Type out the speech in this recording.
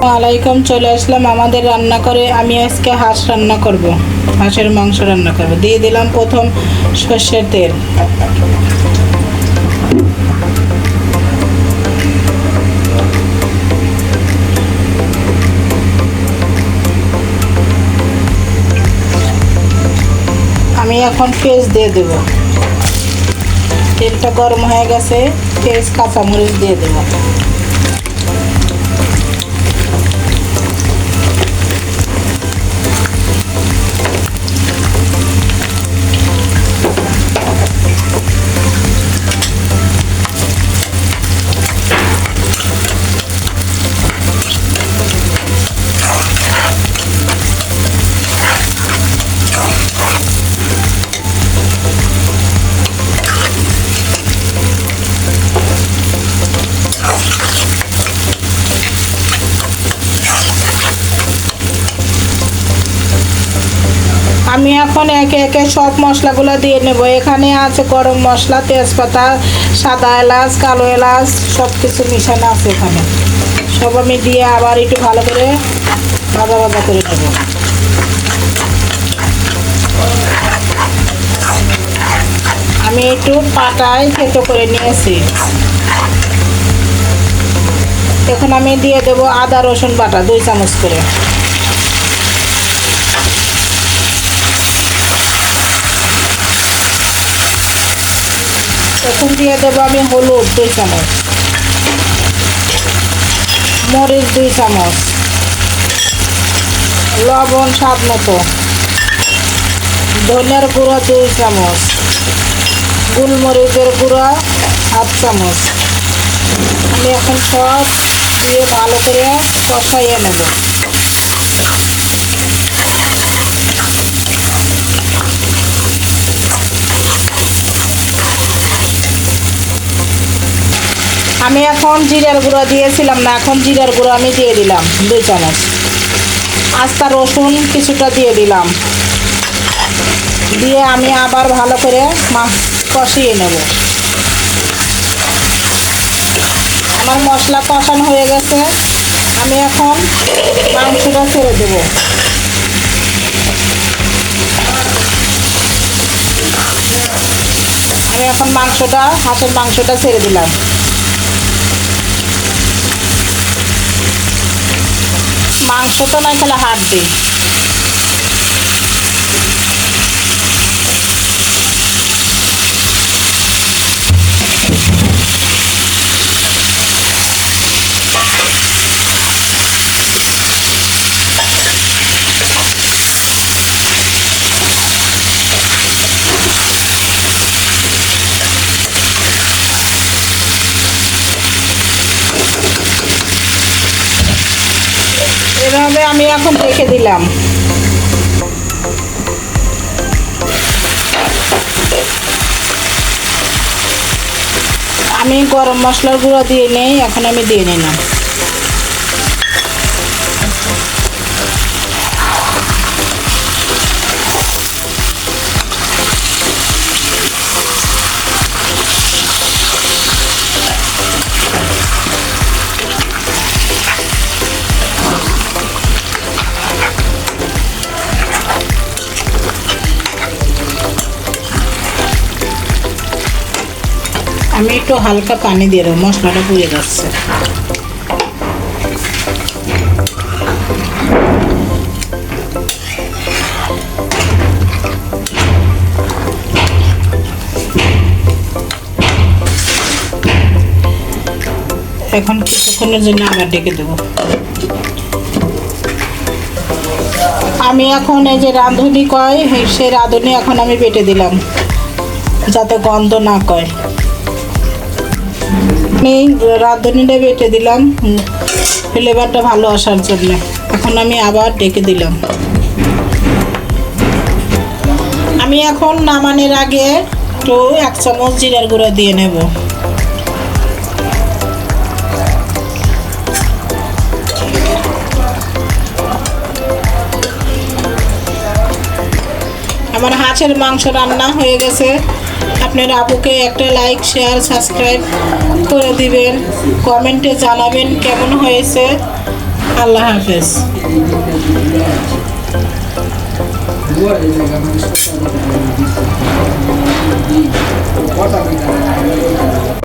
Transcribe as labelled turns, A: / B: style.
A: আলাইকুম, চলে আসলাম আমাদের রান্না করে। আমি আজকে হাঁস রান্না করব, হাঁসের মাংস রান্না করব। দিয়ে দিলাম প্রথম সর্ষের তেল। আমি এখন পেঁয়াজ দিয়ে দেব। তেলটা গরম হয়ে গেছে, পেঁয়াজ কাঁচামরিচ দিয়ে দেব। আমি এখন একে একে সব মশলাগুলো দিয়ে নেব। এখানে আছে গরম মশলা, তেজপাতা, সাদা এলাচ, কালো এলাচ, সব কিছু মিশানো আছে এখানে। সব আমি দিয়ে আবার একটু ভালো করে ভাজা ভাজা করে নেব। আমি একটু পাটায় থেতো করে নিয়েছি। এখন আমি দিয়ে দেব আদা রসুন বাটা 2 চামচ করে। এখন দিয়ে দেবো আমি হলুদ 2 চামচ, মরিচ 2 চামচ, লবণ স্বাদ মতো, ধনিয়ার গুঁড়ো 2 চামচ, গোলমরিচের গুঁড়ো 1/2 চামচ। আমি এখন সব দিয়ে ভালো করে কষাইয়ে নেব। আমি এখন জিরার গুঁড়ো দিয়েছিলাম না, এখন জিরার গুঁড়ো আমি দিয়ে দিলাম 2 চামচ। আস্তা রসুন কিছুটা দিয়ে দিলাম। দিয়ে আমি আবার ভালো করে কষিয়ে নেব। আমার মশলা কষানো হয়ে গেছে। আমি এখন মাংসটা ছেড়ে দেব। আমি এখন হাঁসের মাংসটা ছেড়ে দিলাম। মাংস তো নয়, তাহলে হাড় দিই। এভাবে আমি এখন রেখে দিলাম। আমি গরম মশলার গুঁড়ো দিয়ে নেই, এখন আমি দিয়ে নিলাম। আমি একটু হালকা পানি দিয়ে দেবো, মশলাটা পুড়ে যাচ্ছে। এখন কিছুক্ষণের জন্য আবার ডেকে দেবো। আমি এখন এই যে রাঁধুনি কয়, সেই রাঁধুনি এখন আমি বেটে দিলাম, যাতে গন্ধ না কয়। আমি রাঁধুনিটা বেটে দিলাম ফ্লেভারটা ভালো আসার জন্য। এখন আমি আবার ডেকে দিলাম। আমি এখন নামানোর আগে একটু 1 চামচ জিরার গুঁড়ো দিয়ে নেব। আমার হাঁসের মাংস রান্না হয়ে গেছে। আপনার আপুকে একটা লাইক, শেয়ার, সাবস্ক্রাইব করে দিবেন। কমেন্টে জানাবেন কেমন হয়েছে। আল্লাহ হাফেজ।
B: এই জায়গা মানে